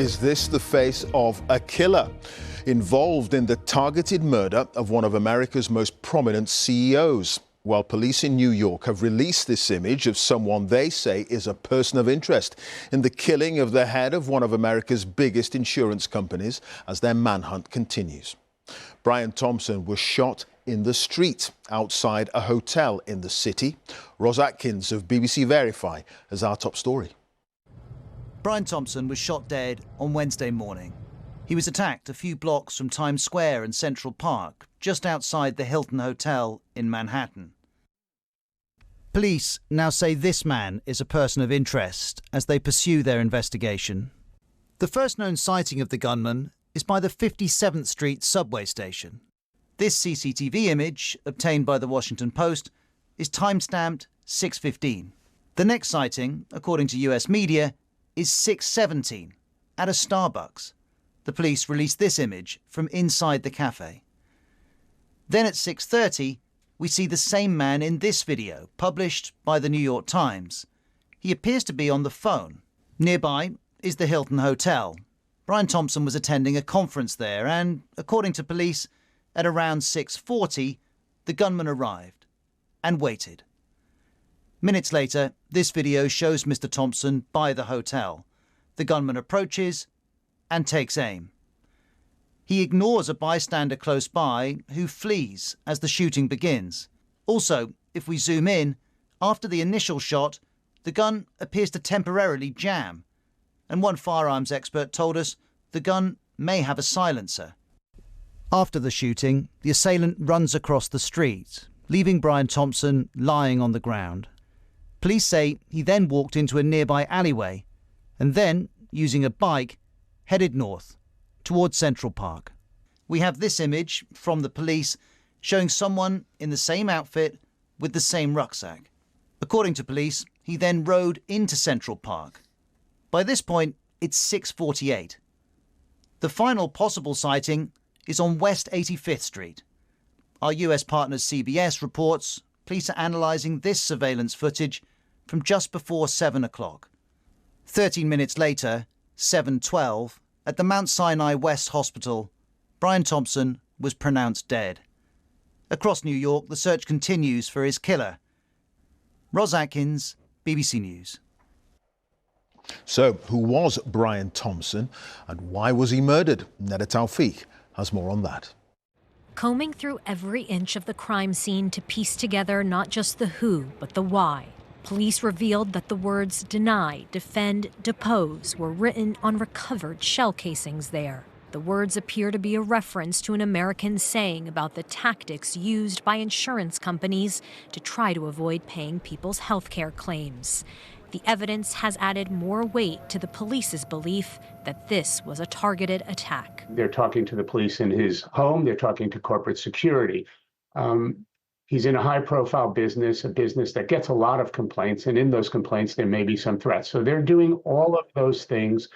Is this the face of a killer involved in the targeted murder of one of America's most prominent CEOs? Well, police in New York have released this image of someone they say is a person of interest in the killing of the head of one of America's biggest insurance companies as their manhunt continues. Brian Thompson was shot in the street outside a hotel in the city. Ros Atkins of BBC Verify has our top story. Brian Thompson was shot dead on Wednesday morning. He was attacked a few blocks from Times Square and Central Park, just outside the Hilton Hotel in Manhattan. Police now say this man is a person of interest as they pursue their investigation. The first known sighting of the gunman is by the 57th Street subway station. This CCTV image, obtained by the Washington Post, is timestamped 6:15. The next sighting, according to US media, is 6:17 at a Starbucks. The police released this image from inside the cafe. Then at 6:30, we see the same man in this video, published by the New York Times. He appears to be on the phone. Nearby is the Hilton Hotel. Brian Thompson was attending a conference there and, according to police, at around 6:40, the gunman arrived and waited. Minutes later, this video shows Mr. Thompson by the hotel. The gunman approaches and takes aim. He ignores a bystander close by who flees as the shooting begins. Also, if we zoom in, after the initial shot, the gun appears to temporarily jam. And one firearms expert told us the gun may have a silencer. After the shooting, the assailant runs across the street, leaving Brian Thompson lying on the ground. Police say he then walked into a nearby alleyway and then, using a bike, headed north towards Central Park. We have this image from the police showing someone in the same outfit with the same rucksack. According to police, he then rode into Central Park. By this point, it's 6:48. The final possible sighting is on West 85th Street. Our US partner CBS reports police are analysing this surveillance footage from just before 7 o'clock. 13 minutes later, 7:12, at the Mount Sinai West Hospital, Brian Thompson was pronounced dead. Across New York, the search continues for his killer. Ros Atkins, BBC News. So, who was Brian Thompson and why was he murdered? Neda Tawfik has more on that. Combing through every inch of the crime scene to piece together not just the who, but the why, police revealed that the words deny, defend, depose were written on recovered shell casings there. The words appear to be a reference to an American saying about the tactics used by insurance companies to try to avoid paying people's health care claims. The evidence has added more weight to the police's belief that this was a targeted attack. They're talking to the police in his home. They're talking to corporate security. He's in a high-profile business, a business that gets a lot of complaints, and in those complaints, there may be some threats. So they're doing all of those things.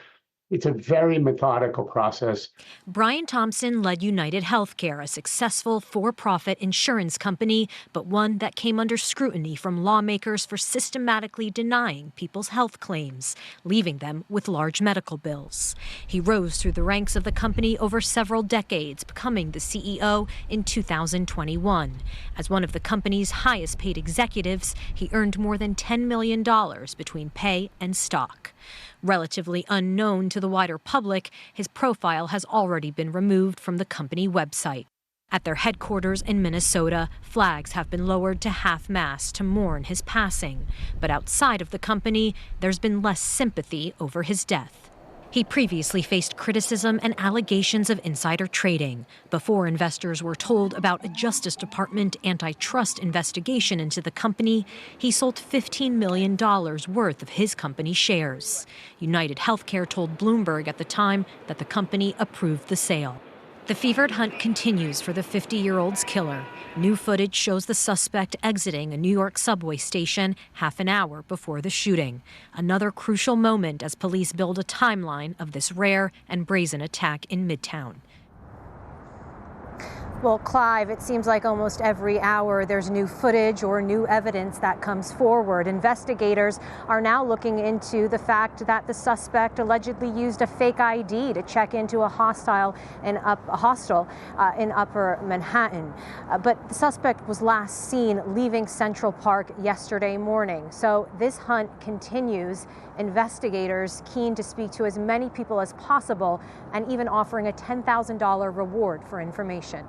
It's a very methodical process. Brian Thompson led UnitedHealthcare, a successful for-profit insurance company, but one that came under scrutiny from lawmakers for systematically denying people's health claims, leaving them with large medical bills. He rose through the ranks of the company over several decades, becoming the CEO in 2021. As one of the company's highest-paid executives, he earned more than $10 million between pay and stock. Relatively unknown to the wider public, his profile has already been removed from the company website. At their headquarters in Minnesota, flags have been lowered to half-mast to mourn his passing. But outside of the company, there's been less sympathy over his death. He previously faced criticism and allegations of insider trading before investors were told about a Justice Department antitrust investigation into the company. He sold $15 million worth of his company shares. UnitedHealthcare told Bloomberg at the time that the company approved the sale. The fevered hunt continues for the 50-year-old's killer. New footage shows the suspect exiting a New York subway station half an hour before the shooting. Another crucial moment as police build a timeline of this rare and brazen attack in Midtown. Well, Clive, it seems like almost every hour there's new footage or new evidence that comes forward. Investigators are now looking into the fact that the suspect allegedly used a fake ID to check into a hostel in Upper Manhattan. But the suspect was last seen leaving Central Park yesterday morning. So this hunt continues. Investigators keen to speak to as many people as possible and even offering a $10,000 reward for information.